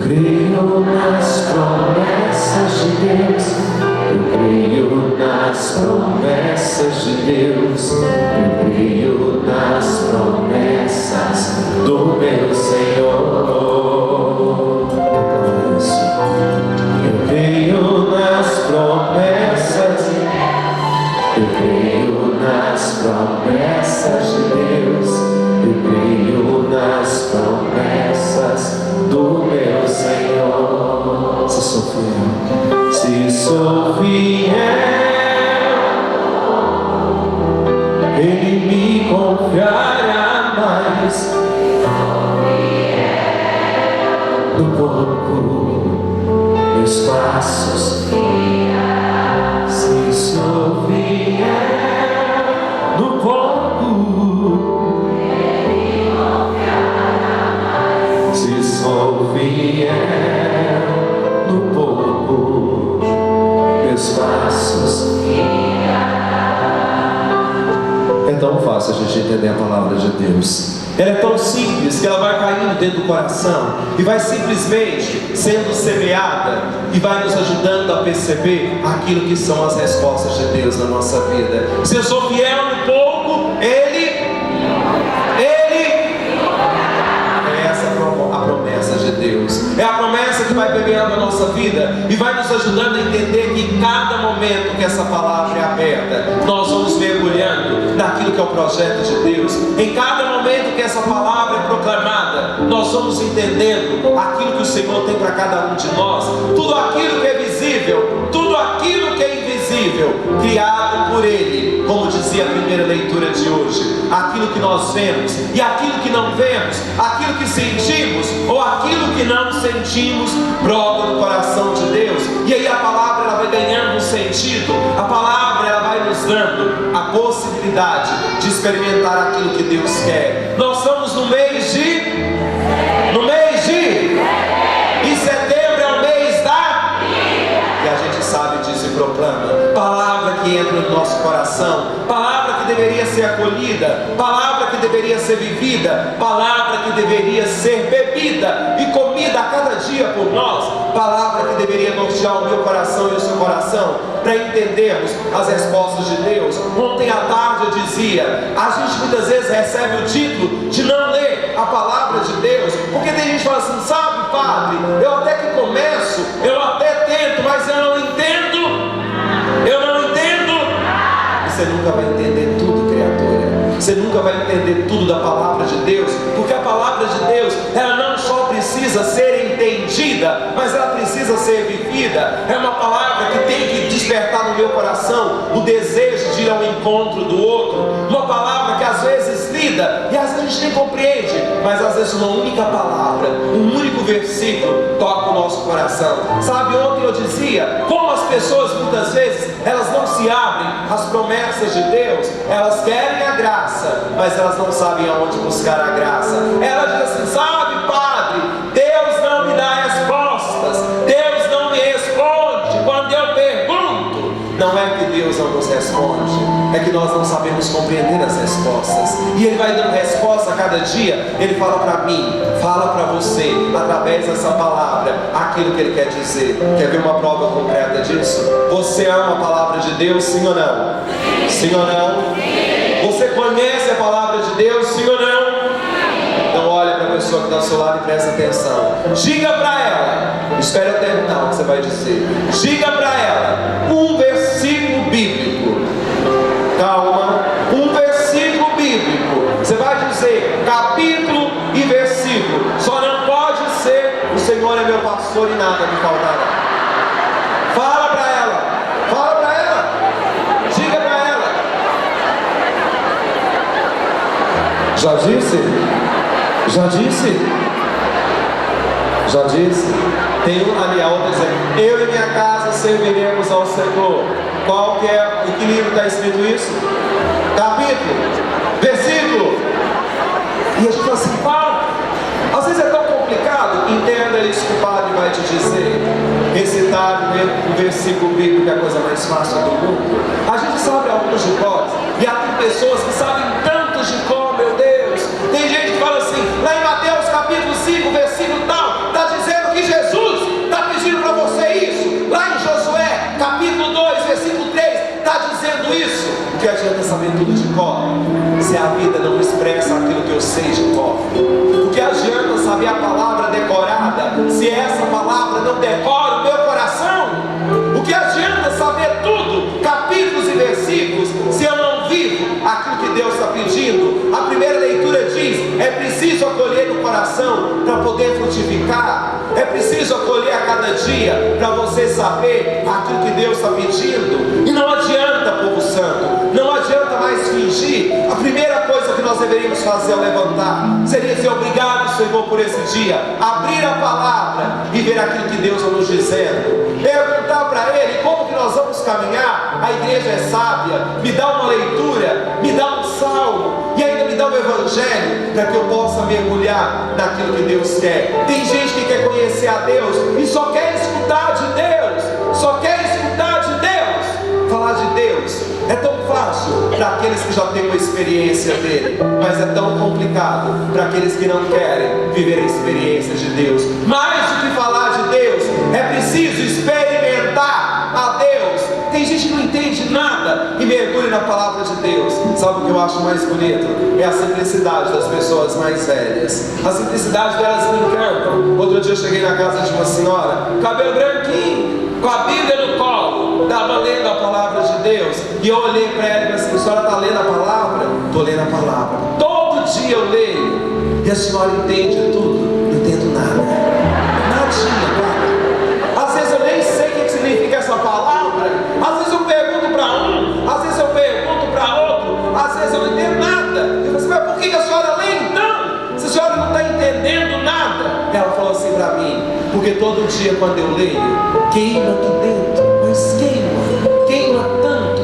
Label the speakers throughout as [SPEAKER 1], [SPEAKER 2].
[SPEAKER 1] creio nas promessas de Deus. Eu creio nas promessas de Deus. Eu creio nas promessas do meu Senhor. Eu creio nas promessas de Deus. Eu creio nas promessas de Deus. Eu creio nas promessas do meu Senhor. Se sou fiel, se sou fiel, Ele me confiará mais. No pouco, meus passos, se sou fiel, no pouco, se sou fiel, no pouco, meus passos. É tão fácil a gente entender a palavra de Deus. Ela é tão simples que ela vai caindo dentro do coração e vai simplesmente sendo semeada e vai nos ajudando a perceber aquilo que são as respostas de Deus na nossa vida. Se eu sou fiel no pouco, Ele é essa a promessa de Deus. É a promessa que vai permeando a nossa vida e vai nos ajudando a entender que em cada momento que essa palavra é aberta, nós vamos mergulhando naquilo que é o projeto de Deus. Em cada momento que essa palavra é proclamada, nós vamos entendendo aquilo que o Senhor tem para cada um de nós. Tudo aquilo que é visível, tudo aquilo que é invisível, criado por Ele, como dizia a primeira leitura de hoje. Aquilo que nós vemos e aquilo que não vemos, aquilo que sentimos ou aquilo que não sentimos, brota do coração de Deus. E aí a palavra ela vai ganhando um sentido. A palavra ela vai nos dando a possibilidade de experimentar aquilo que Deus quer. Nós estamos no mês de e setembro é o mês da e a gente sabe disso e proclama. Palavra que entra no nosso coração, palavra que deveria ser acolhida, palavra que deveria ser vivida, palavra que deveria ser bebida e comida a cada dia por nós, palavra que deveria nortear o meu coração e o seu coração para entendermos as respostas de Deus. Ontem à tarde eu dizia, a gente muitas vezes recebe o título de não ler a palavra de Deus, porque tem gente que fala assim, sabe padre, eu até que começo, eu até tento, mas eu não entendo. Você nunca vai entender tudo, criatura. Você nunca vai entender tudo da palavra de Deus, porque a palavra de Deus, ela não só precisa ser entendida, mas ela precisa ser vivida. É uma palavra que tem que despertar no meu coração o desejo de ir ao encontro do outro. Uma palavra que às vezes lida e às vezes a gente nem compreende, mas às vezes uma única palavra, um único versículo toca o nosso coração. Sabe, ontem eu dizia como as pessoas muitas vezes elas não se abrem às promessas de Deus. Elas querem a graça, mas elas não sabem aonde buscar a graça. Elas dizem assim, sabe padre, Deus não me dá respostas, Deus não me responde quando eu pergunto. Não é que Deus não nos responde, é que nós não sabemos compreender as respostas. E Ele vai dando resposta a cada dia. Ele fala para mim, fala para você, através dessa palavra, aquilo que Ele quer dizer. Quer ver uma prova concreta disso? Você ama a palavra de Deus, sim ou não? Sim ou não? Você conhece a palavra de Deus, sim ou não? Então olha para a pessoa que está ao seu lado e presta atenção. Diga para ela, espere eu terminar o que você vai dizer. Diga para ela um versículo bíblico. Calma, um versículo bíblico. Você vai dizer capítulo e versículo. Só não pode ser o Senhor é meu pastor e nada me faltará. Fala para ela. Fala para ela. Diga para ela. Já disse? Já disse? Já disse? Tem ali a outra dizendo, eu e minha casa serviremos ao Senhor. Qual que é? Em que livro está escrito isso? Capítulo? Versículo? E a gente fala assim, Paulo, às vezes é tão complicado. Entenda isso que o padre vai te dizer. Recitar o versículo bíblico é a coisa mais fácil do mundo. A gente sabe alguns de cor, e há pessoas que sabem tantos de cor, meu Deus. Tem gente que fala assim, lá em Mateus capítulo 5, versículo tal, está dizendo que Jesus sei de cor. O que adianta saber a palavra decorada se essa palavra não decora o meu coração? O que adianta saber tudo, capítulos e versículos, se eu não vivo aquilo que Deus está pedindo? A primeira leitura diz: é preciso acolher no coração para poder frutificar. É preciso acolher a cada dia para você saber aquilo que Deus está pedindo. E não adianta, povo santo, não adianta mais fingir. A primeira coisa que nós deveríamos fazer ao levantar seria dizer: obrigado, Senhor, por esse dia. Abrir a palavra e ver aquilo que Deus está nos dizendo. Perguntar para Ele como que nós vamos caminhar. A igreja é sábia. Me dá uma leitura, me dá um salmo e ainda me dá um evangelho para que eu possa mergulhar naquilo que Deus quer. Tem gente que quer conhecer a Deus e só quer escutar de Deus, só quer escutar de Deus. Falar de Deus é tão fácil para aqueles que já têm uma experiência dele, mas é tão complicado para aqueles que não querem viver a experiência de Deus. Mais do que falar de Deus, é preciso experimentar a Deus. Tem gente que não entende nada e mergulha na palavra de Deus. Sabe o que eu acho mais bonito? É a simplicidade das pessoas mais velhas. A simplicidade delas me encantam. Outro dia eu cheguei na casa de uma senhora, cabelo branquinho, com a Bíblia no colo, estava lendo a palavra de Deus. E eu olhei para ela e falei assim: a senhora está lendo a palavra? Estou lendo a palavra. Todo dia eu leio. E a senhora entende tudo? Não entendo nada. Nadinha, cara. Às vezes eu nem sei o que significa essa palavra. Às vezes eu pergunto para um, às vezes eu pergunto para outro, às vezes eu não entendo nada. Eu falo assim: mas por que a senhora lê então? Se a senhora não está entendendo nada. Ela falou assim para mim: porque todo dia quando eu leio, queima aqui dentro, mas queima tanto,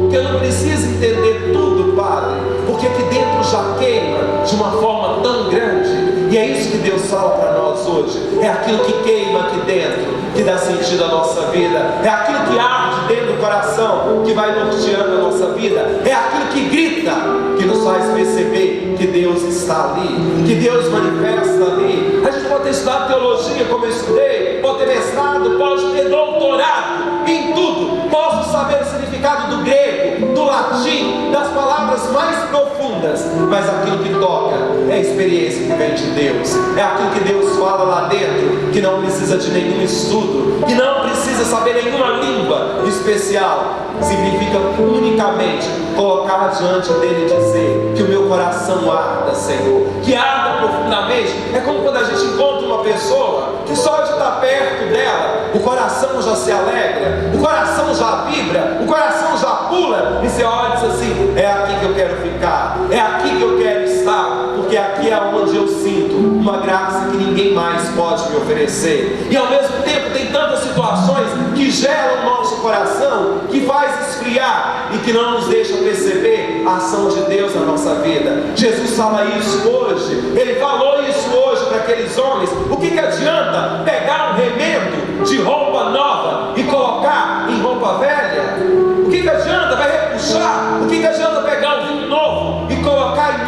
[SPEAKER 1] que eu não preciso entender tudo, Padre, porque aqui dentro já queima de uma forma tão grande. E é isso que Deus fala para nós hoje. É aquilo que queima aqui dentro que dá sentido à nossa vida. É aquilo que arde dentro do coração que vai norteando a nossa vida. É aquilo que grita, que nos faz perceber que Deus está ali, que Deus manifesta ali. A gente pode ter estudado teologia como eu estudei, pode ter mestrado, pode ter doutorado em tudo. Posso saber o significado do grego, do latim, das palavras mais profundas, mas aquilo que toca é a experiência que vem de Deus. É aquilo que Deus fala lá dentro, que não precisa de nenhum estudo, que não precisa saber nenhuma língua especial. Significa unicamente colocar diante dele e dizer: que o meu coração arda, Senhor, que arda profundamente. É como quando a gente encontra uma pessoa que só de estar perto dela, o coração já se alegra, o coração já vibra, o coração já pula, e você olha e diz assim: é aqui que eu quero ficar, é aqui que eu quero estar, porque aqui é onde eu sinto uma graça que ninguém mais pode me oferecer. E ao mesmo tempo tem tantas situações que geram o nosso coração, que faz esfriar e que não nos deixa perceber a ação de Deus na nossa vida. Jesus fala isso hoje, ele falou isso hoje para aqueles homens. O que adianta pegar um remendo de roupa nova e colocar em roupa velha? O que adianta? Vai repuxar? O que adianta pegar um vinho novo e colocar em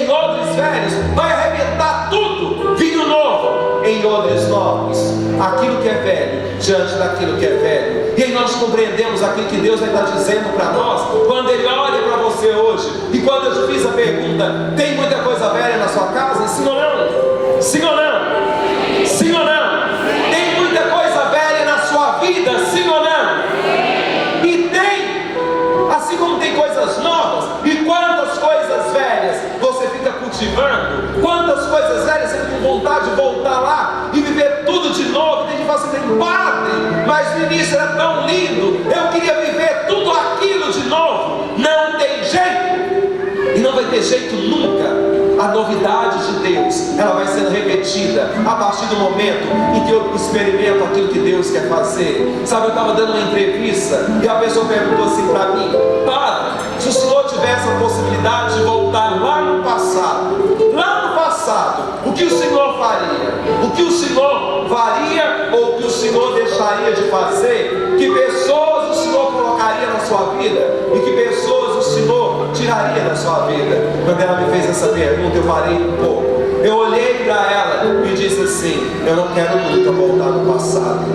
[SPEAKER 1] odres velhos? Vai arrebentar tudo. Vinho novo em odres novos. Aquilo que é velho diante daquilo que é velho. E aí nós compreendemos aquilo que Deus está dizendo para nós quando Ele olha para você hoje. E quando eu te fiz a pergunta: tem muita coisa velha na sua casa? Sim ou não? Sim ou não? Sim ou não? Tem muita coisa velha na sua vida? Sim ou não? E tem, assim como tem coisas novas. E quantas coisas velhas você fica cultivando? Quantas coisas velhas você tem vontade de voltar lá e viver tudo de novo? Tem gente que fala assim: Padre, mas no início era tão lindo, eu queria viver tudo aquilo de novo. Não tem jeito, e não vai ter jeito nunca. A novidade de Deus, ela vai sendo repetida a partir do momento em que eu experimento aquilo que Deus quer fazer. Sabe, eu estava dando uma entrevista e a pessoa perguntou assim para mim: Padre, se o senhor tivesse a possibilidade de voltar lá no passado, o que o senhor faria? O que o senhor faria ou o que o senhor deixaria de fazer? Que pessoas o senhor colocaria na sua vida? E que pessoas o senhor tiraria tiraria da sua vida? Quando ela me fez essa pergunta, eu parei um pouco. Eu olhei para ela e disse assim: eu não quero nunca voltar no passado.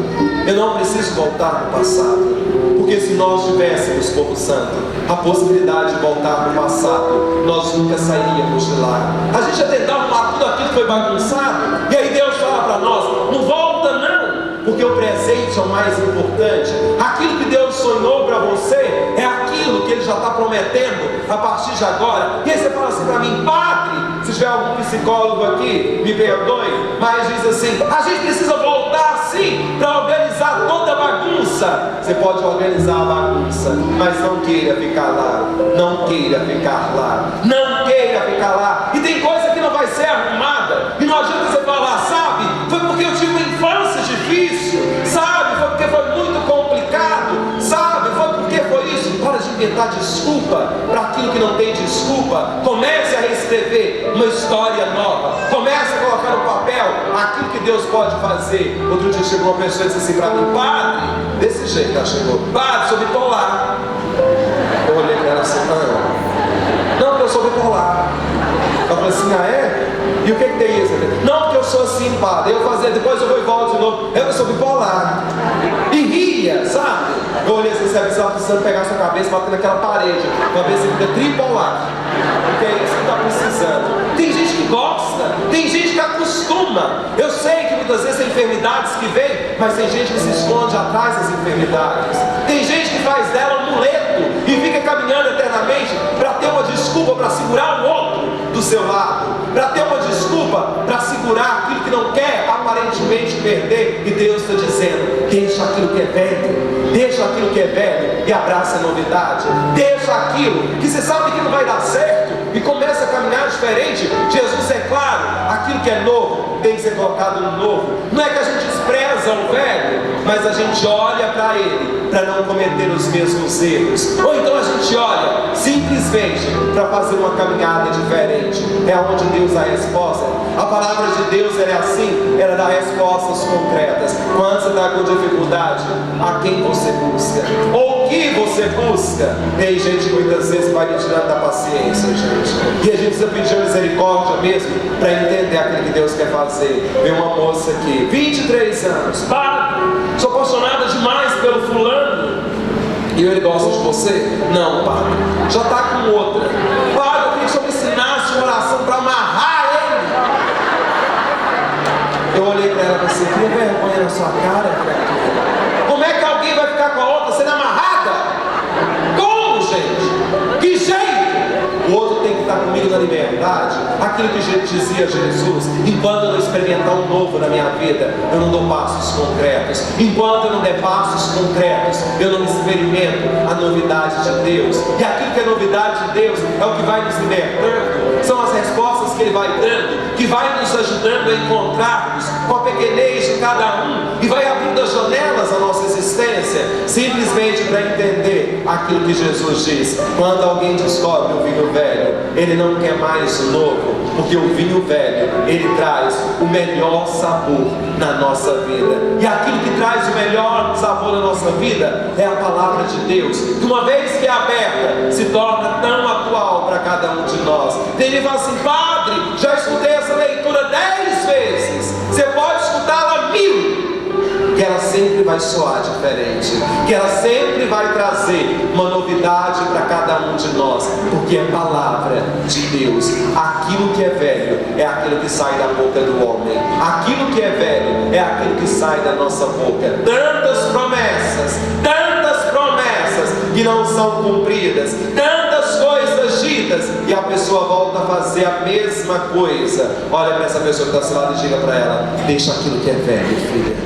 [SPEAKER 1] Eu não preciso voltar no passado. Porque se nós tivéssemos, povo santo, a possibilidade de voltar no passado, nós nunca sairíamos de lá. A gente ia tentar arrumar tudo aquilo que foi bagunçado. E aí Deus fala para nós: não volta não, porque o presente é o mais importante. Aquilo que Deus sonhou para você é aquilo que Ele já está prometendo a partir de agora. E aí você fala assim para mim: padre, se tiver algum psicólogo aqui, me perdoe, mas diz assim: a gente precisa voltar sim para organizar toda a bagunça. Você pode organizar a bagunça, mas não queira ficar lá. Não queira ficar lá. Não queira ficar lá. E tem coisa que não vai ser arrumada. E não adianta você falar: sabe, foi porque eu tive uma infância difícil, sabe, foi porque foi muito complicado, sabe, foi porque foi isso. Para de inventar desculpa para aquilo que não tem desculpa. Comece a reescrever uma história nova. Comece a colocar no papel aquilo que Deus pode fazer. Outro dia chegou uma pessoa e disse assim para mim: padre, desse jeito ela chegou: padre, sou bipolar. Eu olhei para ela assim: não, porque eu sou bipolar. Ela falou assim: ah é? E o que tem isso? Não, porque eu sou assim, padre. Eu fazia, depois eu vou e volto de novo. Eu sou bipolar. E ria, sabe? Eu olhei assim: você estava precisando pegar sua cabeça e bater naquela parede, para ver se fica tripolar. Porque é isso que está precisando. Tem gente que gosta, tem gente que acostuma. Eu sei que muitas vezes tem enfermidades que vêm, mas tem gente que se esconde atrás das enfermidades. Tem gente que faz dela um muleto e fica caminhando eternamente para ter uma desculpa para segurar o outro do seu lado, para ter uma desculpa para segurar aquilo que não quer aparentemente perder. E Deus está dizendo: deixa aquilo que é velho, deixa aquilo que é velho e abraça a novidade. Deixa aquilo que você sabe que não vai dar certo e começa a caminhar diferente. Jesus é claro: aquilo que é novo tem que ser colocado no novo. Não é que a gente despreza o velho, mas a gente olha para ele para não cometer os mesmos erros. Ou então a gente olha simplesmente para fazer uma caminhada diferente. É onde Deus dá a resposta. A palavra de Deus é assim, ela dá respostas concretas. Quando você está com dificuldade, a quem você busca? Ou o que você busca? Tem gente que muitas vezes vai lhe tirando da paciência, gente. E a gente precisa pedir misericórdia mesmo para entender aquilo que Deus quer fazer. Vem uma moça aqui, 23 anos, padre, sou apaixonada demais pelo fulano. E ele gosta de você? Não, padre, já está com outra. Padre, eu queria que o senhor me ensinasse uma oração para amarrar ele. Eu olhei para ela e pensei: cria vergonha na sua cara, cara. Como é que alguém vai ficar com a outra sendo amarrada? Como, gente? Que jeito? O outro tem que estar comigo na liberdade. Aquilo que dizia Jesus: enquanto eu não experimentar um novo na minha vida, eu não dou passos concretos. Enquanto eu não der passos concretos, eu não experimento a novidade de Deus. E aquilo que é novidade de Deus é o que vai nos libertando. São as respostas que Ele vai dando, que vai nos ajudando a encontrarmos com a pequenez de cada um, e vai abrindo as janelas da nossa existência, simplesmente para entender aquilo que Jesus diz: quando alguém descobre o vinho velho, ele não quer mais o novo, porque o vinho velho, ele traz o melhor sabor na nossa vida. E aquilo que traz o melhor sabor na nossa vida é a palavra de Deus, que uma vez que é aberta, se torna tão atual para cada um de nós. Tem gente que fala assim: padre, já escutei essa leitura 10 vezes. Você pode escutá-la 1000, que ela sempre vai soar diferente, que ela sempre vai trazer uma novidade para cada um de nós, porque é palavra de Deus. Aquilo que é velho é aquilo que sai da boca do homem. Aquilo que é velho é aquilo que sai da nossa boca. Tantas promessas que não são cumpridas, tantas coisas ditas, e a pessoa volta a fazer a mesma coisa. Olha para essa pessoa que está ao lado e diga para ela: deixa aquilo que é velho, filha.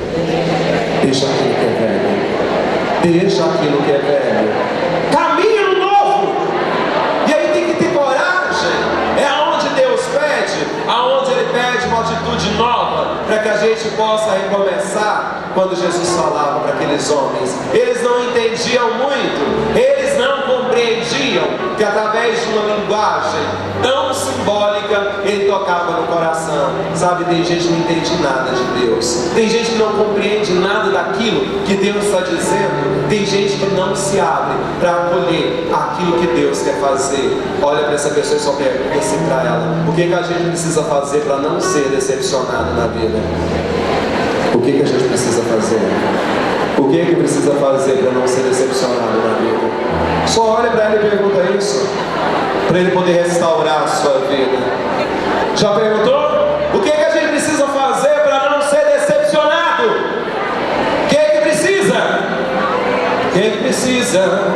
[SPEAKER 1] Deixa aquilo que é velho. Deixa aquilo que é velho. Caminho novo. E aí tem que ter coragem. É aonde Deus pede, aonde Ele pede uma atitude nova, para que a gente possa recomeçar. Quando Jesus falava para aqueles homens, eles não entendiam muito, eles não compreendiam que através de uma linguagem tão simbólica diabólica, ele tocava no coração. Sabe, tem gente que não entende nada de Deus. Tem gente que não compreende nada daquilo que Deus está dizendo. Tem gente que não se abre para acolher aquilo que Deus quer fazer. Olha para essa pessoa e só pergunta assim para ela: o que a gente precisa fazer para não ser decepcionado na vida? O que a gente precisa fazer? O que precisa fazer para não ser decepcionado na vida? Só olha para ele e pergunta isso, para ele poder restaurar a sua vida. Já perguntou? O que a gente precisa fazer para não ser decepcionado? O que precisa? O que precisa?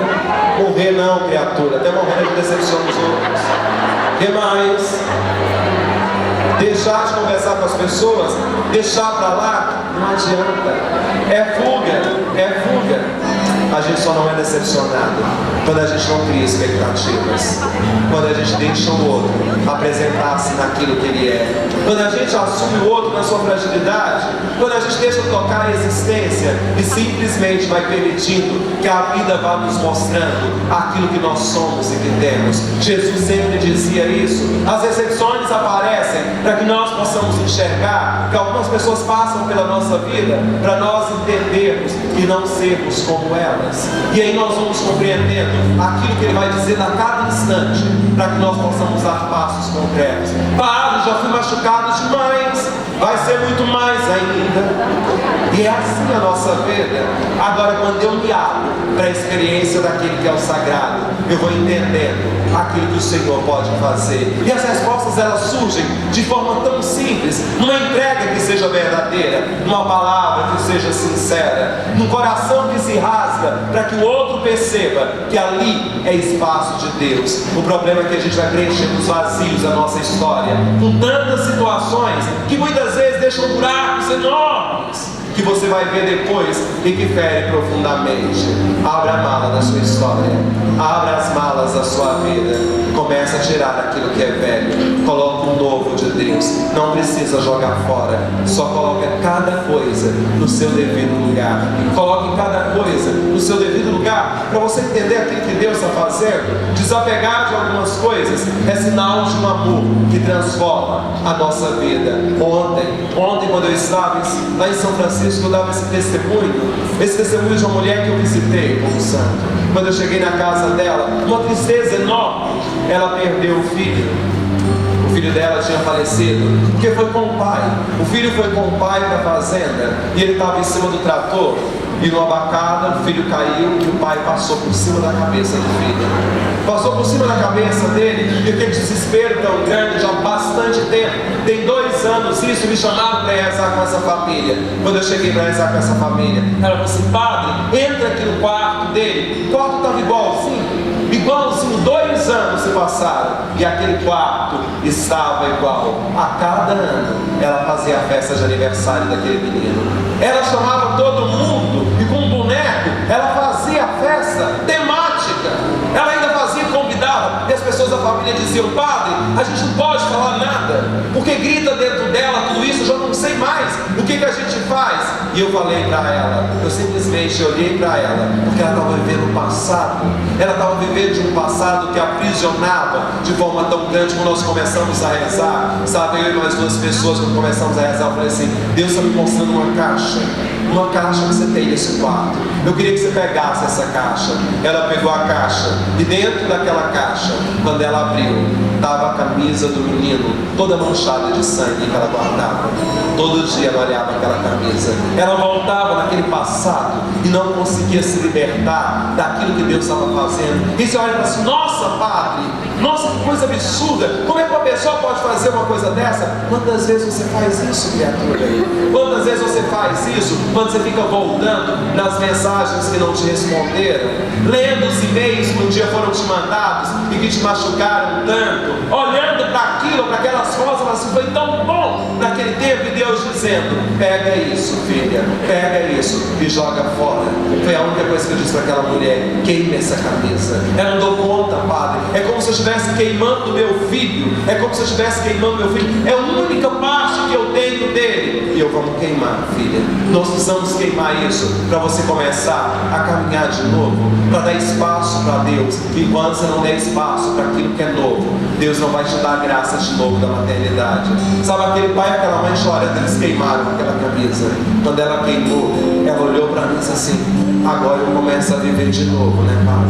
[SPEAKER 1] Morrer não, criatura. Até morrer de decepção dos outros. O que mais? Deixar de conversar com as pessoas, deixar para lá, não adianta. É fuga. A gente só não é decepcionado quando a gente não cria expectativas, quando a gente deixa o outro apresentar-se naquilo que ele é, quando a gente assume o outro na sua fragilidade, quando a gente deixa tocar a existência e simplesmente vai permitindo que a vida vá nos mostrando aquilo que nós somos e que temos. Jesus sempre dizia isso. As decepções aparecem para que nós possamos enxergar que algumas pessoas passam pela nossa vida para nós entendermos e não sermos como elas. E aí nós vamos compreendendo aquilo que ele vai dizer a cada instante, para que nós possamos dar passos concretos. Padre, já fui machucado demais, vai ser muito mais ainda. E é assim a nossa vida. Agora, quando eu me abro para a experiência daquele que é o sagrado, eu vou entendendo aquilo que o Senhor pode fazer. E as respostas, elas surgem de forma tão simples, numa entrega que seja verdadeira, numa palavra que seja sincera, num coração que se rasga para que o outro perceba que ali é espaço de Deus. O problema é que a gente vai preenchendo os vazios da nossa história com tantas situações que muitas vezes deixam buracos enormes, que você vai ver depois e que fere profundamente. Abra a mala da sua história, abra as malas da sua vida, começa a tirar aquilo que é velho, coloca um novo de Deus. Não precisa jogar fora, só coloca cada coisa no seu devido lugar. Coloque cada coisa no seu devido lugar, para você entender aquilo que Deus está fazendo. Desapegar de algumas coisas é sinal de um amor que transforma a nossa vida. Ontem quando eu estava lá em São Francisco, eu dava esse testemunho de uma mulher que eu visitei como santo. Quando eu cheguei na casa dela, uma tristeza enorme, ela perdeu o filho. O filho dela tinha falecido, porque foi com o pai. O filho foi com o pai para a fazenda, e ele estava em cima do trator, e numa bacada o filho caiu, e o pai passou por cima da cabeça do filho. Passou por cima da cabeça dele, e aquele desespero tão grande, já há bastante tempo. Tem 2 anos isso, me chamaram para rezar com essa família. Quando eu cheguei para rezar com essa família, ela falou assim: padre, entra aqui no quarto dele. O quarto estava igualzinho, 2 anos se passaram, e aquele quarto estava igual. A cada ano ela fazia a festa de aniversário daquele menino. Ela chamava todo mundo, e com um boneco ela fazia a festa temática. Ela ainda fazia, convidava, e as pessoas da família diziam: padre, a gente não pode falar nada, porque grita dentro dela tudo isso, eu já não sei mais o que a gente faz. E eu falei para ela, eu simplesmente olhei para ela, porque ela estava vivendo o passado. Ela estava vivendo de um passado que aprisionava de forma tão grande. Quando nós começamos a rezar, sabe, eu e mais 2 pessoas, quando começamos a rezar, eu falei assim: Deus está me mostrando uma caixa que você tem nesse quarto. Eu queria que você pegasse essa caixa. Ela pegou a caixa, e dentro daquela caixa, quando ela abriu, estava a camisa do menino toda manchada de sangue que ela guardava. Todo dia ela olhava aquela camisa, ela voltava naquele passado e não conseguia se libertar daquilo que Deus estava fazendo. E você olha e fala assim: nossa, padre, nossa, que coisa absurda, como é que uma pessoa pode fazer uma coisa dessa? Quantas vezes você faz isso, criatura? Quantas vezes você faz isso quando você fica voltando nas mensagens que não te responderam, lendo os e-mails que um dia foram te mandados e que te machucaram tanto, olhando para aquilo, para aquelas fotos, mas foi tão bom naquele tempo, e Deus dizendo: pega isso, filha, pega isso e joga fora. Foi a única coisa que eu disse para aquela mulher: queime essa camisa. Eu não dou conta, padre. É como se eu estivesse queimando meu filho. É como se eu estivesse queimando meu filho. É a única parte que eu tenho dele. E eu vou queimar, filha. Nós precisamos queimar isso para você começar a caminhar de novo, para dar espaço para Deus. Enquanto você não der espaço para aquilo que é novo, Deus não vai te dar a graça de novo da maternidade. Sabe aquele pai e aquela mãe chorando, eles queimaram aquela camisa. Quando ela queimou, ela olhou para mim e disse assim: agora eu começo a viver de novo, né, pai?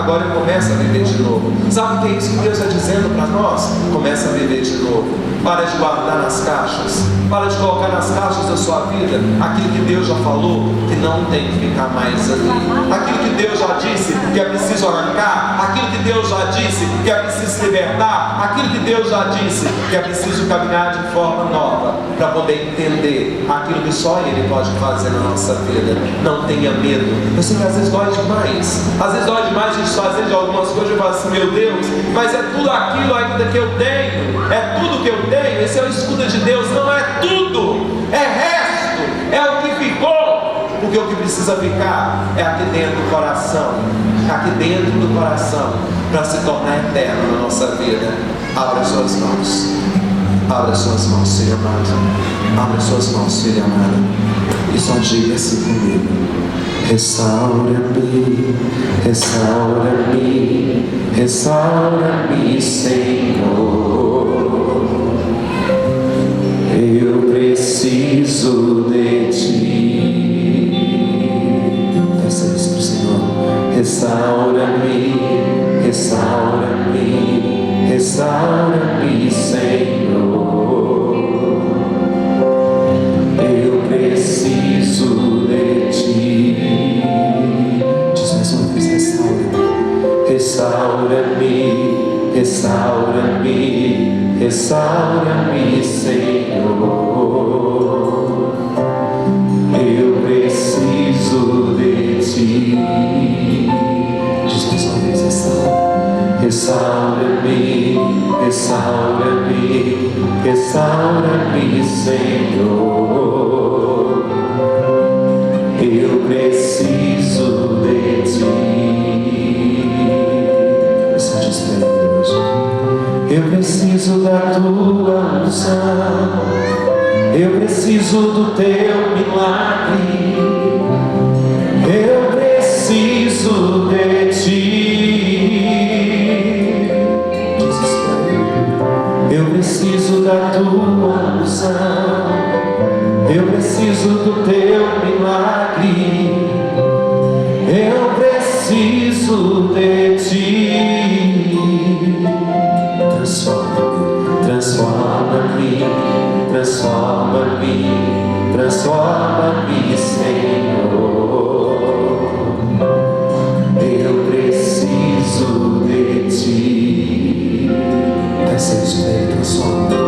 [SPEAKER 1] Agora eu começo a viver de novo. Sabe o que é isso que Deus está dizendo para nós? Começa a viver de novo. Para de guardar nas caixas. Para de colocar nas caixas da sua vida aquilo que Deus já falou que não tem que ficar mais ali. Aquilo que Deus já disse que é preciso arrancar. Aquilo que Deus já disse que é preciso se libertar. Aquilo que Deus já disse que é preciso caminhar de forma nova, para poder entender aquilo que só Ele pode fazer na nossa vida. Não tenha medo. Eu sei que às vezes dói demais. Às vezes dói demais a gente fazer de algumas coisas. Eu falo assim: meu Deus, mas é tudo aquilo ainda que eu tenho. É tudo que eu tenho. Esse é o escudo de Deus. Não é tudo, é resto, é o que ficou. Porque o que precisa ficar é aqui dentro do coração. Aqui dentro do coração, para se tornar eterno na nossa vida. Abra suas mãos. Abra suas mãos, filho amado. Abra suas mãos, filha amada. E só diga assim comigo: restaura-me, restaura-me, restaura-me, Senhor. Eu preciso de Ti. Peça isso para o Senhor. Restaura-me, restaura-me, restaura-me, Senhor. Eu preciso de Ti. Diz mais uma vez: restaura-me, restaura-me, restaura-me, restaura-me, Senhor. Eu preciso de Ti. Diz mais uma vez: restaura-me, restaura-me, restaura-me, Senhor. Eu preciso de Ti. Só diz para Ele hoje: eu preciso da Tua unção, eu preciso do Teu milagre, eu preciso de Ti. Diz isso para Ele: eu preciso da Tua unção, eu preciso do Teu milagre, eu preciso de Ti. Transforma-me, transforma-me, transforma-me, Senhor. Eu preciso de Ti. Peça isso para Ele: transforma-me.